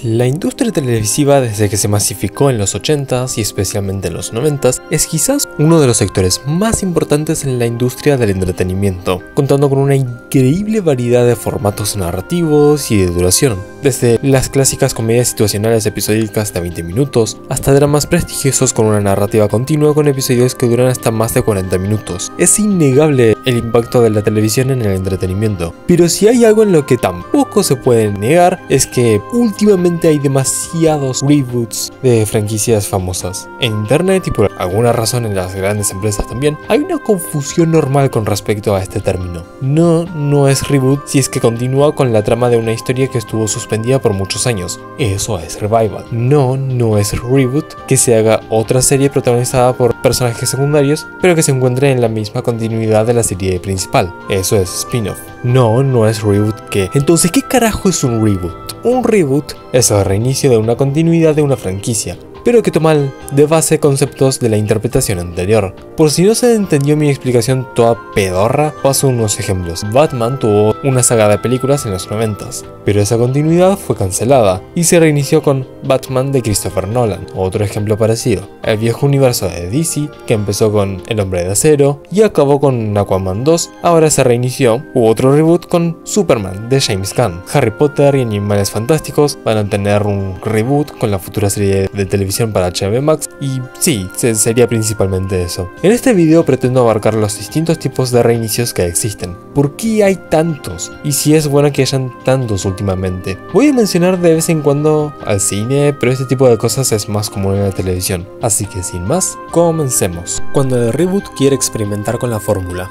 La industria televisiva, desde que se masificó en los 80s y especialmente en los 90s, es quizás uno de los sectores más importantes en la industria del entretenimiento, contando con una increíble variedad de formatos narrativos y de duración, desde las clásicas comedias situacionales episódicas de 20 minutos, hasta dramas prestigiosos con una narrativa continua con episodios que duran hasta más de 40 minutos. Es innegable el impacto de la televisión en el entretenimiento, pero si hay algo en lo que tampoco se puede negar es que últimamente hay demasiados reboots de franquicias famosas. En internet y por alguna razón en las grandes empresas también, hay una confusión normal con respecto a este término. No es reboot si es que continúa con la trama de una historia que estuvo suspendida por muchos años. Eso es revival. No es reboot que se haga otra serie protagonizada por personajes secundarios, pero que se encuentre en la misma continuidad de la serie principal. Eso es spin-off. No es reboot que... Entonces, ¿qué carajo es un reboot? Un reboot es el reinicio de una continuidad de una franquicia, pero que toma de base conceptos de la interpretación anterior. Por si no se entendió mi explicación toda pedorra, paso unos ejemplos. Batman tuvo una saga de películas en los 90s, pero esa continuidad fue cancelada y se reinició con Batman de Christopher Nolan. Otro ejemplo parecido, el viejo universo de DC, que empezó con El Hombre de Acero y acabó con Aquaman 2, ahora se reinició. Hubo otro reboot con Superman de James Gunn. Harry Potter y Animales Fantásticos van a tener un reboot con la futura serie de televisión para HBO Max, y sí, sería principalmente eso. En este video pretendo abarcar los distintos tipos de reinicios que existen. ¿Por qué hay tantos? Y si es bueno que hayan tantos últimamente. Voy a mencionar de vez en cuando al cine, pero este tipo de cosas es más común en la televisión. Así que sin más, comencemos. Cuando el reboot quiere experimentar con la fórmula.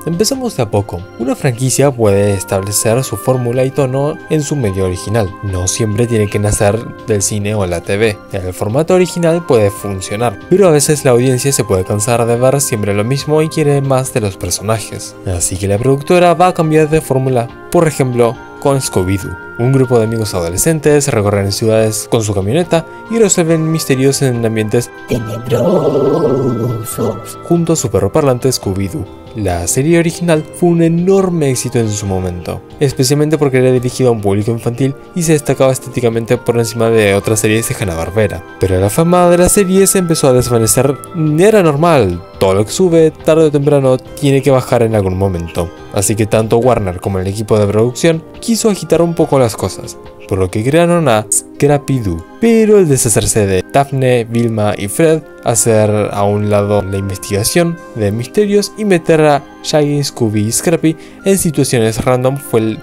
Empezamos de a poco. Una franquicia puede establecer su fórmula y tono en su medio original. No siempre tiene que nacer del cine o la TV. El formato original puede funcionar, pero a veces la audiencia se puede cansar de ver siempre lo mismo y quiere más de los personajes. Así que la productora va a cambiar de fórmula. Por ejemplo, con Scooby-Doo. Un grupo de amigos adolescentes recorren ciudades con su camioneta y resuelven misterios en ambientes tenebrosos junto a su perro parlante Scooby-Doo. La serie original fue un enorme éxito en su momento, especialmente porque era dirigida a un público infantil y se destacaba estéticamente por encima de otras series de Hanna-Barbera. Pero la fama de la serie se empezó a desvanecer. Era normal, todo lo que sube tarde o temprano tiene que bajar en algún momento. Así que tanto Warner como el equipo de producción quiso agitar un poco las cosas, por lo que crearon a Scrappy-Doo. Pero el deshacerse de Daphne, Vilma y Fred, hacer a un lado la investigación de misterios y meter a Shaggy, Scooby y Scrappy en situaciones random fue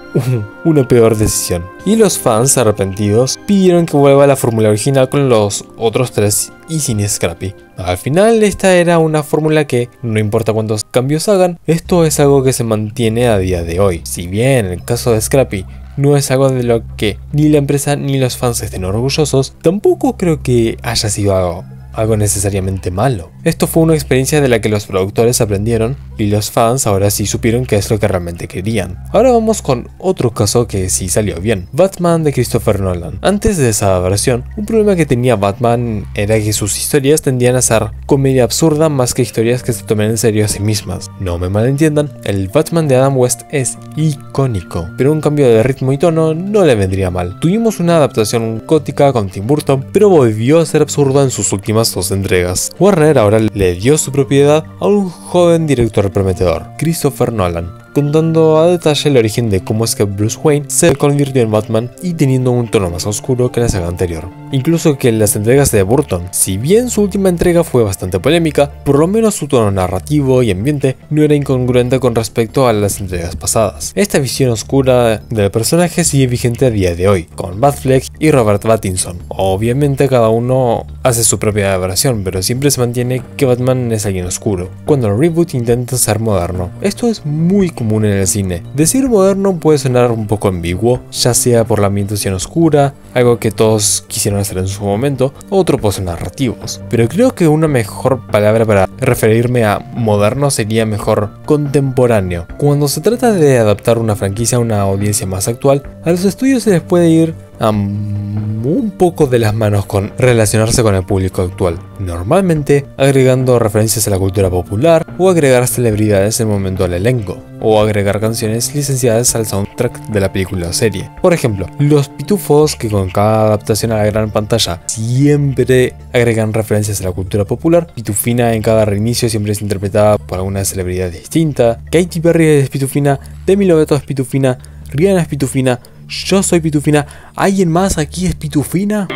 una peor decisión. Y los fans arrepentidos pidieron que vuelva a la fórmula original con los otros tres y sin Scrappy. Al final esta era una fórmula que, no importa cuántos cambios hagan, esto es algo que se mantiene a día de hoy. Si bien en el caso de Scrappy no es algo de lo que ni la empresa ni los fans estén orgullosos, tampoco creo que haya sido algo necesariamente malo. Esto fue una experiencia de la que los productores aprendieron y los fans ahora sí supieron qué es lo que realmente querían. Ahora vamos con otro caso que sí salió bien. Batman de Christopher Nolan. Antes de esa versión, un problema que tenía Batman era que sus historias tendían a ser comedia absurda más que historias que se tomen en serio a sí mismas. No me malentiendan, el Batman de Adam West es icónico, pero un cambio de ritmo y tono no le vendría mal. Tuvimos una adaptación gótica con Tim Burton, pero volvió a ser absurda en sus últimas dos entregas. Warner ahora le dio su propiedad a un joven director prometedor, Christopher Nolan, contando a detalle el origen de cómo es que Bruce Wayne se convirtió en Batman y teniendo un tono más oscuro que la saga anterior. Incluso que en las entregas de Burton, si bien su última entrega fue bastante polémica, por lo menos su tono narrativo y ambiente no era incongruente con respecto a las entregas pasadas. Esta visión oscura del personaje sigue vigente a día de hoy, con Batfleck y Robert Pattinson. Obviamente cada uno hace su propia versión, pero siempre se mantiene que Batman es alguien oscuro, cuando el reboot intenta ser moderno. Esto es muy común en el cine. Decir moderno puede sonar un poco ambiguo, ya sea por la ambientación oscura, algo que todos quisieron hacer en su momento, o tropos narrativos. Pero creo que una mejor palabra para referirme a moderno sería mejor contemporáneo. Cuando se trata de adaptar una franquicia a una audiencia más actual, a los estudios se les puede ir un poco de las manos con relacionarse con el público actual, normalmente agregando referencias a la cultura popular o agregar celebridades en el momento al elenco, o agregar canciones licenciadas al soundtrack de la película o serie. Por ejemplo, los Pitufos, que con cada adaptación a la gran pantalla siempre agregan referencias a la cultura popular. Pitufina en cada reinicio siempre es interpretada por alguna celebridad distinta. Katy Perry es Pitufina, Demi Lovato es Pitufina, Rihanna es Pitufina, yo soy Pitufina, ¿alguien más aquí es Pitufina?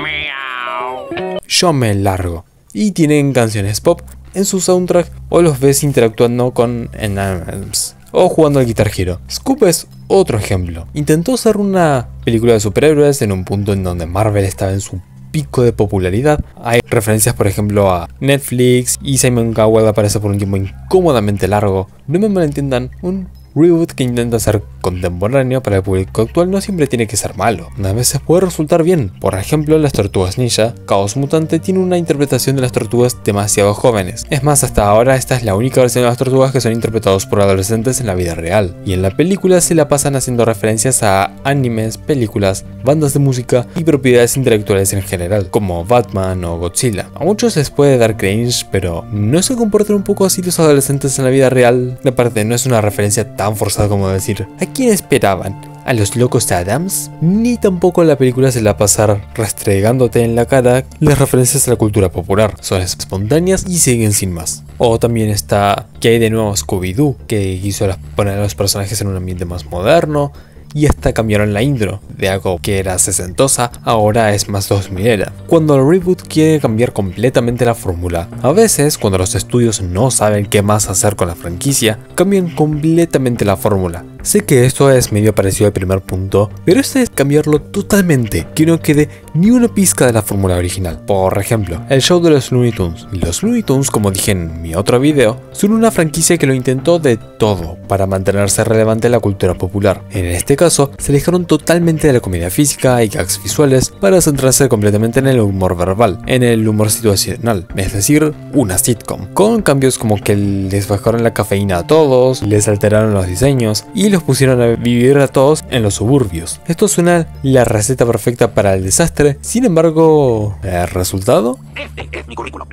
Yo me largo. Y tienen canciones pop en su soundtrack o los ves interactuando con enhancements o jugando al Guitar Hero. Scoop es otro ejemplo. Intentó hacer una película de superhéroes en un punto en donde Marvel estaba en su pico de popularidad. Hay referencias, por ejemplo, a Netflix, y Simon Cowell aparece por un tiempo incómodamente largo. No me malentiendan, un reboot que intenta ser contemporáneo para el público actual no siempre tiene que ser malo. A veces puede resultar bien. Por ejemplo, las Tortugas Ninja, Caos Mutante tiene una interpretación de las tortugas demasiado jóvenes. Es más, hasta ahora esta es la única versión de las tortugas que son interpretados por adolescentes en la vida real. Y en la película se la pasan haciendo referencias a animes, películas, bandas de música y propiedades intelectuales en general, como Batman o Godzilla. A muchos les puede dar cringe, pero ¿no se comportan un poco así los adolescentes en la vida real? Aparte, no es una referencia tan forzada como decir ¿a quién esperaban? ¿A los locos Adams? Ni tampoco la película se la pasa restregándote en la cara las referencias a la cultura popular. Son espontáneas y siguen sin más. O también está ¿qué hay de nuevo Scooby-Doo? Que quiso poner a los personajes en un ambiente más moderno. Y hasta cambiaron la intro, de algo que era sesentosa, ahora es más 2000era. Cuando el reboot quiere cambiar completamente la fórmula. A veces, cuando los estudios no saben qué más hacer con la franquicia, cambian completamente la fórmula. Sé que esto es medio parecido al primer punto, pero este es cambiarlo totalmente, que no quede ni una pizca de la fórmula original. Por ejemplo, el show de los Looney Tunes. Los Looney Tunes, como dije en mi otro video, son una franquicia que lo intentó de todo para mantenerse relevante en la cultura popular. En este caso, se alejaron totalmente de la comedia física y gags visuales para centrarse completamente en el humor verbal, en el humor situacional, es decir, una sitcom, con cambios como que les bajaron la cafeína a todos, les alteraron los diseños y los pusieron a vivir a todos en los suburbios. Esto suena la receta perfecta para el desastre, sin embargo, ¿el resultado? Este es mi currículum.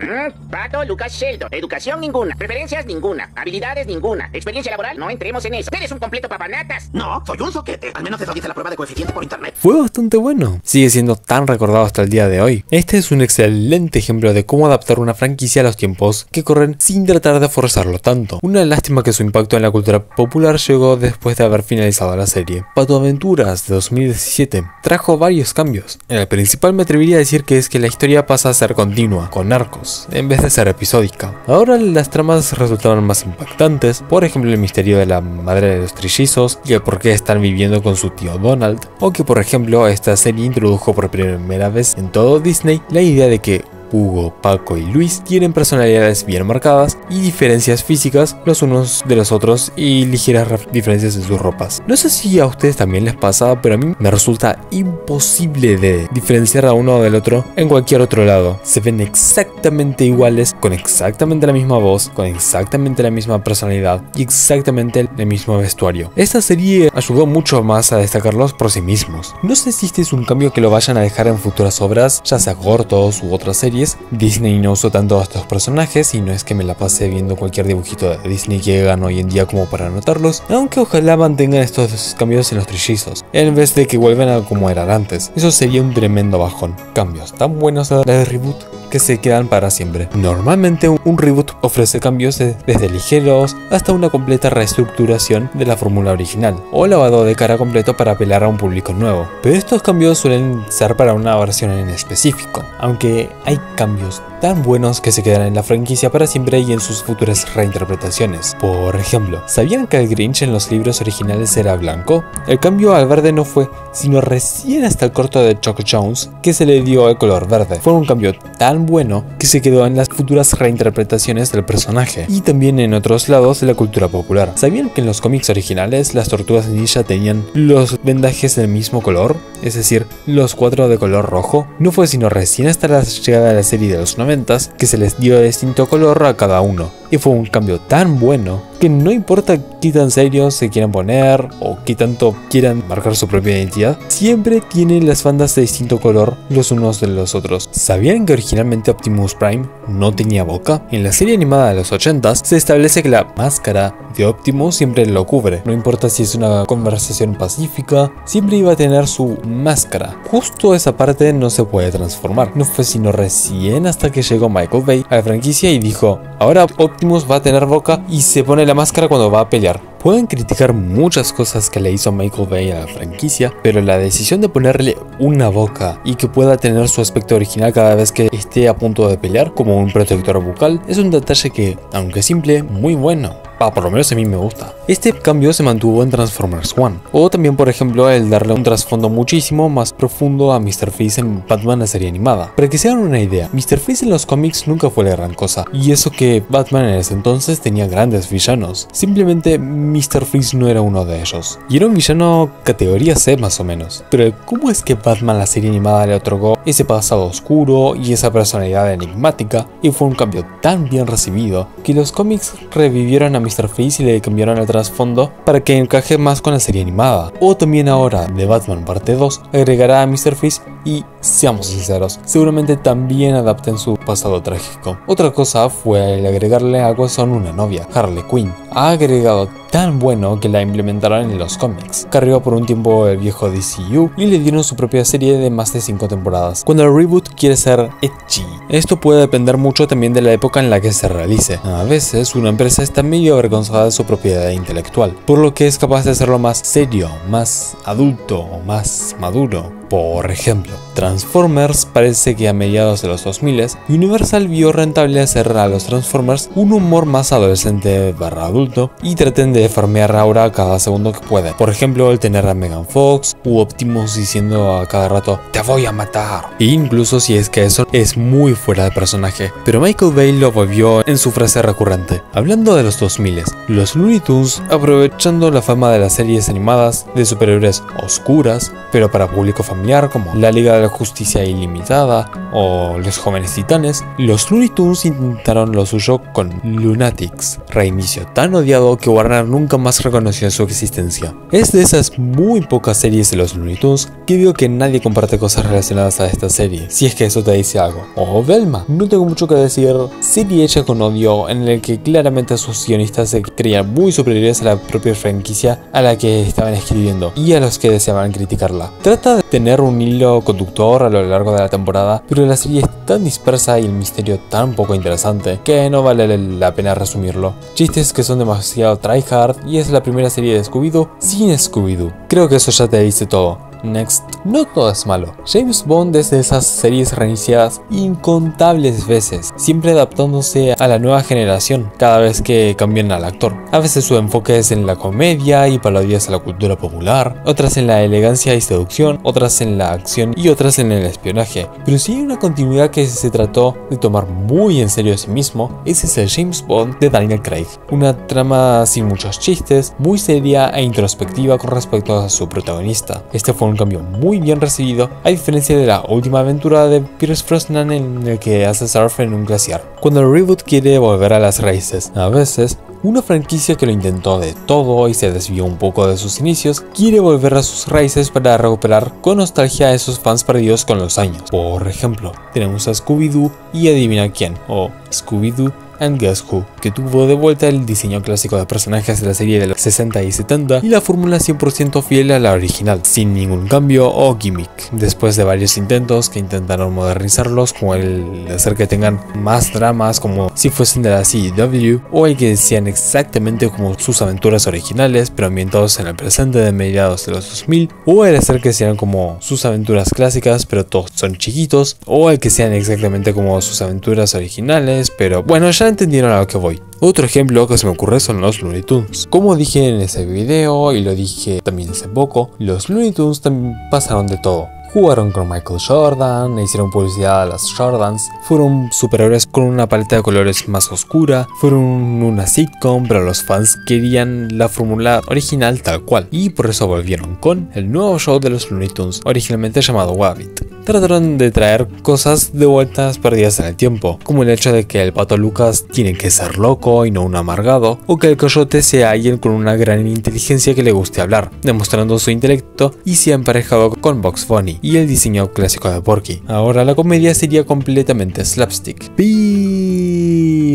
Pato Lucas Sheldon. Educación ninguna. Preferencias ninguna. Habilidades ninguna. Experiencia laboral, no entremos en eso. Eres un completo papanatas. No, soy un soquete. Al menos eso dice la prueba de coeficiente por internet. Fue bastante bueno. Sigue siendo tan recordado hasta el día de hoy. Este es un excelente ejemplo de cómo adaptar una franquicia a los tiempos que corren sin tratar de forzarlo tanto. Una lástima que su impacto en la cultura popular llegó después de haber finalizado la serie. Pato Aventuras de 2017 trajo varios cambios. En el principal me atrevería a decir que es que la historia pasa a ser continua, con arcos, en vez de ser episódica. Ahora las tramas resultaron más impactantes, por ejemplo el misterio de la madre de los trillizos y el por qué están viviendo con su tío Donald, o que por ejemplo esta serie introdujo por primera vez en todo Disney la idea de que Hugo, Paco y Luis tienen personalidades bien marcadas y diferencias físicas los unos de los otros y ligeras diferencias en sus ropas. No sé si a ustedes también les pasa, pero a mí me resulta imposible de diferenciar a uno del otro en cualquier otro lado. Se ven exactamente iguales, con exactamente la misma voz, con exactamente la misma personalidad y exactamente el mismo vestuario. Esta serie ayudó mucho más a destacarlos por sí mismos. No sé si este es un cambio que lo vayan a dejar en futuras obras, ya sea cortos u otras series. Disney no usó tanto a estos personajes y no es que me la pase viendo cualquier dibujito de Disney que hagan hoy en día como para anotarlos, aunque ojalá mantengan estos cambios en los trillizos, en vez de que vuelvan a como eran antes. Eso sería un tremendo bajón. Cambios tan buenos de reboot que se quedan para siempre. Normalmente un reboot ofrece cambios desde ligeros hasta una completa reestructuración de la fórmula original o lavado de cara completo para apelar a un público nuevo, pero estos cambios suelen ser para una versión en específico, aunque hay cambios tan buenos que se quedan en la franquicia para siempre y en sus futuras reinterpretaciones. Por ejemplo, ¿sabían que el Grinch en los libros originales era blanco? El cambio al verde no fue sino recién hasta el corto de Chuck Jones que se le dio el color verde. Fue un cambio tan tan bueno que se quedó en las futuras reinterpretaciones del personaje y también en otros lados de la cultura popular. ¿Sabían que en los cómics originales las tortugas ninja tenían los vendajes del mismo color? Es decir, los 4 de color rojo. No fue sino recién hasta la llegada de la serie de los 90s que se les dio distinto color a cada uno. Y fue un cambio tan bueno que no importa qué tan serios se quieran poner o qué tanto quieran marcar su propia identidad, siempre tienen las bandas de distinto color los unos de los otros. ¿Sabían que originalmente Optimus Prime no tenía boca? En la serie animada de los 80s se establece que la máscara de Optimus siempre lo cubre. No importa si es una conversación pacífica, siempre iba a tener su máscara. Justo esa parte no se puede transformar. No fue sino recién hasta que llegó Michael Bay a la franquicia y dijo: ahora Optimus va a tener boca y se pone la máscara cuando va a pelear. Pueden criticar muchas cosas que le hizo Michael Bay a la franquicia, pero la decisión de ponerle una boca y que pueda tener su aspecto original cada vez que esté a punto de pelear, como un protector bucal, es un detalle que, aunque simple, muy bueno. Por lo menos a mí me gusta. Este cambio se mantuvo en Transformers 1. O también, por ejemplo, el darle un trasfondo muchísimo más profundo a Mr. Freeze en Batman, la serie animada. Para que se hagan una idea, Mr. Freeze en los cómics nunca fue la gran cosa. Y eso que Batman en ese entonces tenía grandes villanos. Simplemente Mr. Freeze no era uno de ellos. Y era un villano categoría C más o menos. Pero ¿cómo es que Batman, la serie animada, le otorgó ese pasado oscuro y esa personalidad enigmática? Y fue un cambio tan bien recibido que los cómics revivieron a Mr. Freeze y le cambiaron el trasfondo para que encaje más con la serie animada. O también ahora, de Batman parte 2, agregará a Mr. Freeze y, seamos sinceros, seguramente también adapten su pasado trágico. Otra cosa fue el agregarle a Guasón una novia, Harley Quinn. Ha agregado tan bueno que la implementaron en los cómics. Carrió por un tiempo el viejo DCU y le dieron su propia serie de más de 5 temporadas. Cuando el reboot quiere ser edgy, esto puede depender mucho también de la época en la que se realice. A veces una empresa está medio avergonzada de su propiedad intelectual, por lo que es capaz de hacerlo más serio, más adulto o más maduro. Por ejemplo, Transformers parece que a mediados de los 2000 Universal vio rentable hacer a los Transformers un humor más adolescente / adulto y traten de farmear ahora cada segundo que puede. Por ejemplo, el tener a Megan Fox u Optimus diciendo a cada rato "te voy a matar", e incluso si es que eso es muy fuera de personaje. Pero Michael Bay lo volvió en su frase recurrente. Hablando de los 2000, los Looney Tunes, aprovechando la fama de las series animadas de superhéroes oscuras, pero para público familiar, como la Liga de la Justicia Ilimitada o los Jóvenes Titanes, los Looney Tunes intentaron lo suyo con Lunatics, reinicio tan odiado que Warner nunca más reconoció su existencia. Es de esas muy pocas series de los Looney Tunes que digo que nadie comparte cosas relacionadas a esta serie, si es que eso te dice algo. O Velma, no tengo mucho que decir, serie hecha con odio en el que claramente sus guionistas se creían muy superiores a la propia franquicia a la que estaban escribiendo y a los que deseaban criticarla. Trata de tener un hilo conductor a lo largo de la temporada, pero la serie es tan dispersa y el misterio tan poco interesante que no vale la pena resumirlo. Chistes que son demasiado tryhard y es la primera serie de Scooby-Doo sin Scooby-Doo. Creo que eso ya te dice todo. Next. No todo es malo. James Bond es de esas series reiniciadas incontables veces, siempre adaptándose a la nueva generación cada vez que cambian al actor. A veces su enfoque es en la comedia y parodias a la cultura popular, otras en la elegancia y seducción, otras en la acción y otras en el espionaje. Pero si hay una continuidad que se trató de tomar muy en serio a sí mismo, ese es el James Bond de Daniel Craig. Una trama sin muchos chistes, muy seria e introspectiva con respecto a su protagonista. Este fue un cambio muy bien recibido, a diferencia de la última aventura de Pierce Brosnan en el que hace surf en un glaciar. Cuando el reboot quiere volver a las raíces, a veces una franquicia que lo intentó de todo y se desvió un poco de sus inicios, quiere volver a sus raíces para recuperar con nostalgia a esos fans perdidos con los años. Por ejemplo, tenemos a Scooby-Doo y adivina quién, o Scooby-Doo and Guess Who, que tuvo de vuelta el diseño clásico de personajes de la serie de los 60 y 70 y la fórmula 100% fiel a la original, sin ningún cambio o gimmick. Después de varios intentos que intentaron modernizarlos, como el de hacer que tengan más dramas como si fuesen de la CW, o el que sean exactamente como sus aventuras originales pero ambientados en el presente de mediados de los 2000, o el hacer que sean como sus aventuras clásicas pero todos son chiquitos, o el que sean exactamente como sus aventuras originales, pero bueno, ya entendieron a lo que voy. Otro ejemplo que se me ocurre son los Looney Tunes. Como dije en ese video y lo dije también hace poco, los Looney Tunes también pasaron de todo. Jugaron con Michael Jordan, e hicieron publicidad a las Jordans, fueron superhéroes con una paleta de colores más oscura, fueron una sitcom, pero los fans querían la fórmula original tal cual, y por eso volvieron con el nuevo show de los Looney Tunes, originalmente llamado Wabbit. Trataron de traer cosas de vueltas perdidas en el tiempo, como el hecho de que el Pato Lucas tiene que ser loco y no un amargado, o que el Coyote sea alguien con una gran inteligencia que le guste hablar, demostrando su intelecto y se ha emparejado con Bugs Bunny y el diseño clásico de Porky. Ahora la comedia sería completamente slapstick,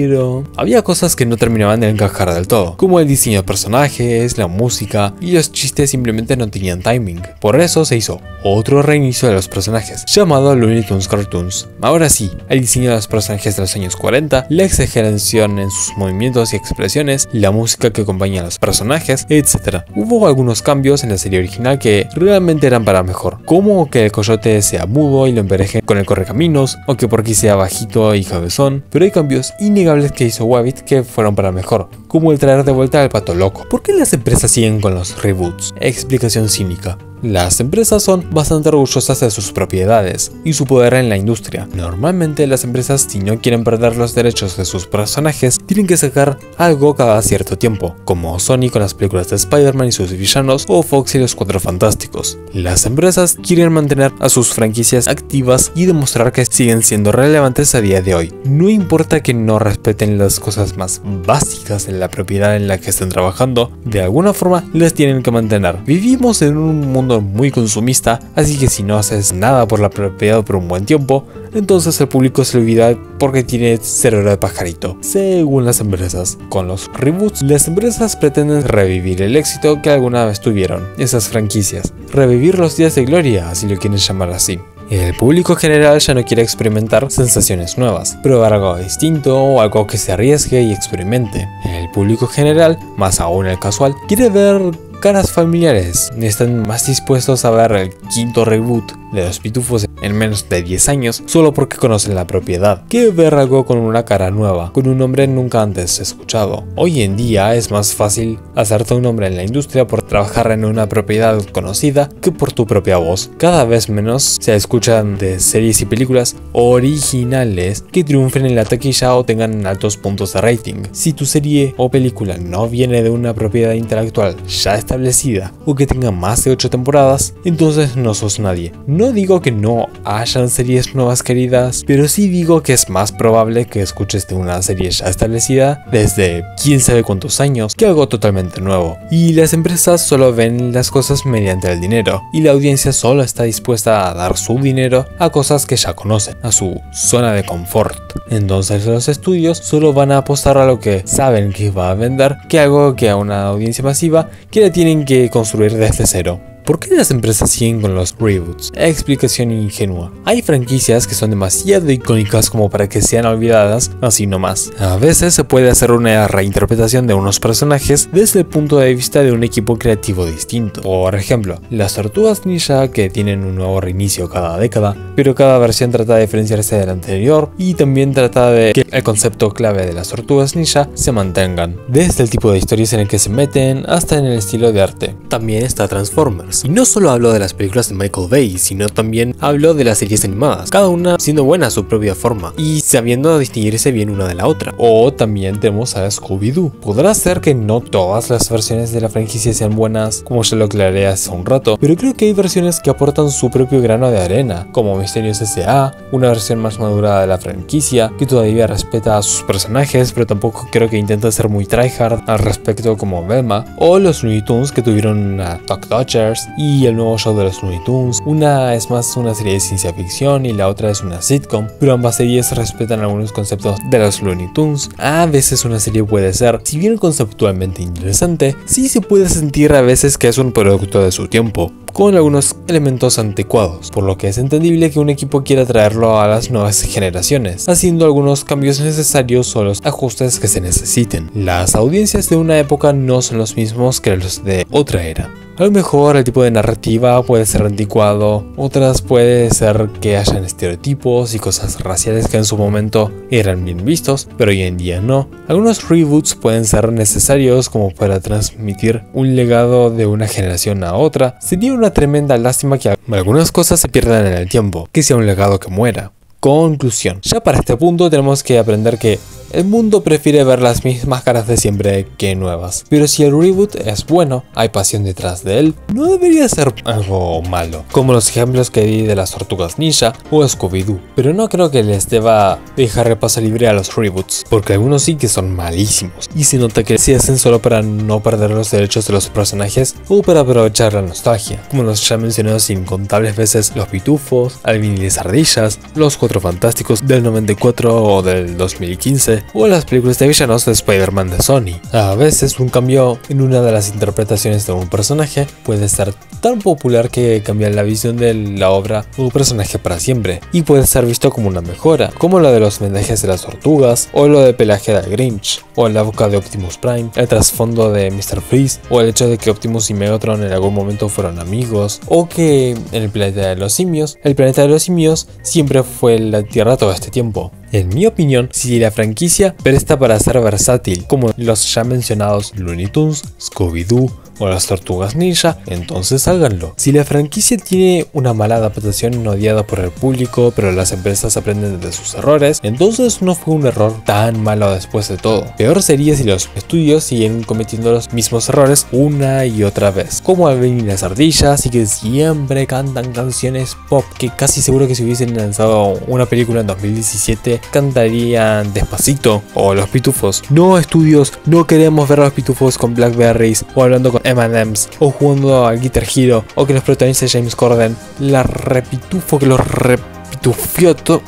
pero había cosas que no terminaban de encajar del todo, como el diseño de personajes, la música y los chistes simplemente no tenían timing. Por eso se hizo otro reinicio de los personajes, llamado Looney Tunes Cartoons. Ahora sí, el diseño de los personajes de los años 40, la exageración en sus movimientos y expresiones, la música que acompaña a los personajes, etc. Hubo algunos cambios en la serie original que realmente eran para mejor, como que el Coyote sea mudo y lo empareje con el Correcaminos, o que Porky sea bajito y cabezón, pero hay cambios innegables que hizo Wabbit que fueron para mejor, como el traer de vuelta al Pato Loco. ¿Por qué las empresas siguen con los reboots? Explicación cínica. Las empresas son bastante orgullosas de sus propiedades y su poder en la industria. Normalmente las empresas, si no quieren perder los derechos de sus personajes, tienen que sacar algo cada cierto tiempo, como Sony con las películas de Spider-Man y sus villanos, o Fox y los Cuatro Fantásticos. Las empresas quieren mantener a sus franquicias activas y demostrar que siguen siendo relevantes a día de hoy. No importa que no respeten las cosas más básicas de la propiedad en la que estén trabajando, de alguna forma las tienen que mantener. Vivimos en un mundo muy consumista, así que si no haces nada por la propiedad por un buen tiempo, entonces el público se olvida porque tiene cerebro de pajarito, según las empresas. Con los reboots, las empresas pretenden revivir el éxito que alguna vez tuvieron esas franquicias, revivir los días de gloria, si lo quieren llamar así. El público general ya no quiere experimentar sensaciones nuevas, probar algo distinto o algo que se arriesgue y experimente. El público general, más aún el casual, quiere ver caras familiares, están más dispuestos a ver el quinto reboot de los Pitufos en menos de 10 años solo porque conocen la propiedad, que ver algo con una cara nueva, con un nombre nunca antes escuchado. Hoy en día es más fácil hacerte un nombre en la industria por trabajar en una propiedad conocida que por tu propia voz. Cada vez menos se escuchan de series y películas originales que triunfen en la taquilla o tengan altos puntos de rating. Si tu serie o película no viene de una propiedad intelectual ya establecida o que tenga más de 8 temporadas, entonces no sos nadie. No digo que no hayan series nuevas queridas, pero sí digo que es más probable que escuches de una serie ya establecida desde quién sabe cuántos años que algo totalmente nuevo. Y las empresas solo ven las cosas mediante el dinero, y la audiencia solo está dispuesta a dar su dinero a cosas que ya conocen, a su zona de confort. Entonces los estudios solo van a apostar a lo que saben que va a vender, que algo que a una audiencia masiva que la tienen que construir desde cero. ¿Por qué las empresas siguen con los reboots? Explicación ingenua. Hay franquicias que son demasiado icónicas como para que sean olvidadas así nomás. A veces se puede hacer una reinterpretación de unos personajes desde el punto de vista de un equipo creativo distinto. Por ejemplo, las Tortugas Ninja, que tienen un nuevo reinicio cada década, pero cada versión trata de diferenciarse de la anterior y también trata de que el concepto clave de las Tortugas Ninja se mantengan, desde el tipo de historias en el que se meten hasta en el estilo de arte. También está Transformers. Y no solo hablo de las películas de Michael Bay, sino también hablo de las series animadas, cada una siendo buena a su propia forma y sabiendo distinguirse bien una de la otra. O también tenemos a Scooby-Doo. Podrá ser que no todas las versiones de la franquicia sean buenas, como ya lo aclaré hace un rato, pero creo que hay versiones que aportan su propio grano de arena, como Misterios S.A., una versión más madura de la franquicia, que todavía respeta a sus personajes, pero tampoco creo que intenta ser muy tryhard al respecto, como Velma, o los Looney Tunes, que tuvieron a Duck Dodgers y el nuevo show de los Looney Tunes. Una es más una serie de ciencia ficción y la otra es una sitcom, pero ambas series respetan algunos conceptos de los Looney Tunes. A veces una serie puede ser, si bien conceptualmente interesante, sí se puede sentir a veces que es un producto de su tiempo, con algunos elementos anticuados, por lo que es entendible que un equipo quiera traerlo a las nuevas generaciones, haciendo algunos cambios necesarios o los ajustes que se necesiten. Las audiencias de una época no son los mismos que los de otra era. A lo mejor el tipo de narrativa puede ser anticuado, otras puede ser que hayan estereotipos y cosas raciales que en su momento eran bien vistos, pero hoy en día no. Algunos reboots pueden ser necesarios como para transmitir un legado de una generación a otra. Sería una tremenda lástima que algunas cosas se pierdan en el tiempo, que sea un legado que muera. Conclusión. Ya para este punto tenemos que aprender que el mundo prefiere ver las mismas caras de siempre que nuevas. Pero si el reboot es bueno, hay pasión detrás de él, no debería ser algo malo. Como los ejemplos que di de las Tortugas Ninja o Scooby-Doo. Pero no creo que les deba dejar repaso libre a los reboots, porque algunos sí que son malísimos. Y se nota que se hacen solo para no perder los derechos de los personajes o para aprovechar la nostalgia. Como los ya mencionados incontables veces los Pitufos, Alvin y las Ardillas, los Cuatro Fantásticos del 94 o del 2015. O las películas de villanos de Spider-Man de Sony. A veces un cambio en una de las interpretaciones de un personaje puede ser tan popular que cambia la visión de la obra o personaje para siempre, y puede ser visto como una mejora, como lo de los vendajes de las tortugas, o lo de pelaje del Grinch, o la boca de Optimus Prime, el trasfondo de Mr. Freeze, o el hecho de que Optimus y Megatron en algún momento fueron amigos, o que en el planeta de los simios siempre fue la Tierra todo este tiempo. En mi opinión, si la franquicia presta para ser versátil, como los ya mencionados Looney Tunes, Scooby-Doo o las Tortugas Ninja, entonces háganlo. Si la franquicia tiene una mala adaptación odiada por el público, pero las empresas aprenden de sus errores, entonces no fue un error tan malo después de todo. Peor sería si los estudios siguen cometiendo los mismos errores una y otra vez, como Alvin y las Ardillas, y que siempre cantan canciones pop, que casi seguro que si hubiesen lanzado una película en 2017 cantarían Despacito, o los Pitufos. No, estudios, no queremos ver a los Pitufos con Blackberries o hablando con M&M's o jugando al Guitar Hero, o que los protagonice James Corden. La repitufo que los repitufió todo.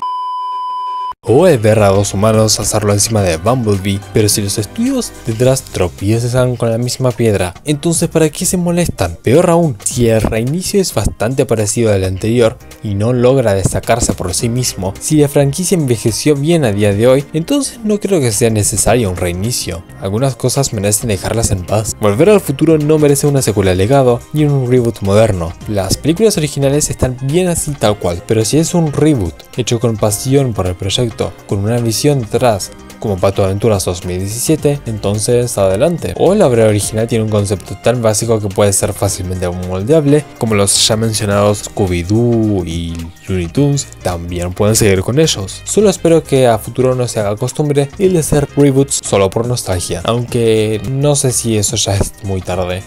O el ver a dos humanos hacerlo encima de Bumblebee. Pero si los estudios detrás tropiezan con la misma piedra, entonces ¿para qué se molestan? Peor aún, si el reinicio es bastante parecido al anterior y no logra destacarse por sí mismo, si la franquicia envejeció bien a día de hoy, entonces no creo que sea necesario un reinicio. Algunas cosas merecen dejarlas en paz. Volver al Futuro no merece una secuela legado ni un reboot moderno. Las películas originales están bien así tal cual, pero si es un reboot hecho con pasión por el proyecto, con una visión detrás, como Pato Aventuras 2017, entonces adelante. O la obra original tiene un concepto tan básico que puede ser fácilmente moldeable, como los ya mencionados Scooby-Doo y Looney Tunes, también pueden seguir con ellos. Solo espero que a futuro no se haga costumbre el de hacer reboots solo por nostalgia, aunque no sé si eso ya es muy tarde.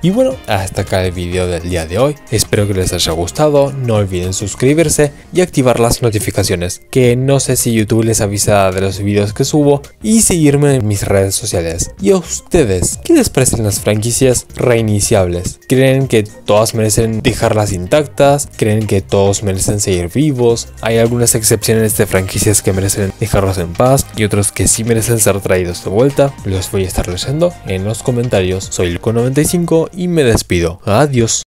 Y bueno, hasta acá el video del día de hoy, espero que les haya gustado, no olviden suscribirse y activar las notificaciones, que no sé si YouTube les avisa de los videos que subo, y seguirme en mis redes sociales. Y a ustedes, ¿qué les parecen las franquicias reiniciables? ¿Creen que todas merecen dejarlas intactas? ¿Creen que todos merecen seguir vivos? Hay algunas excepciones de franquicias que merecen dejarlos en paz y otros que sí merecen ser traídos de vuelta. Los voy a estar leyendo en los comentarios. Soy Luco95 y me despido. Adiós.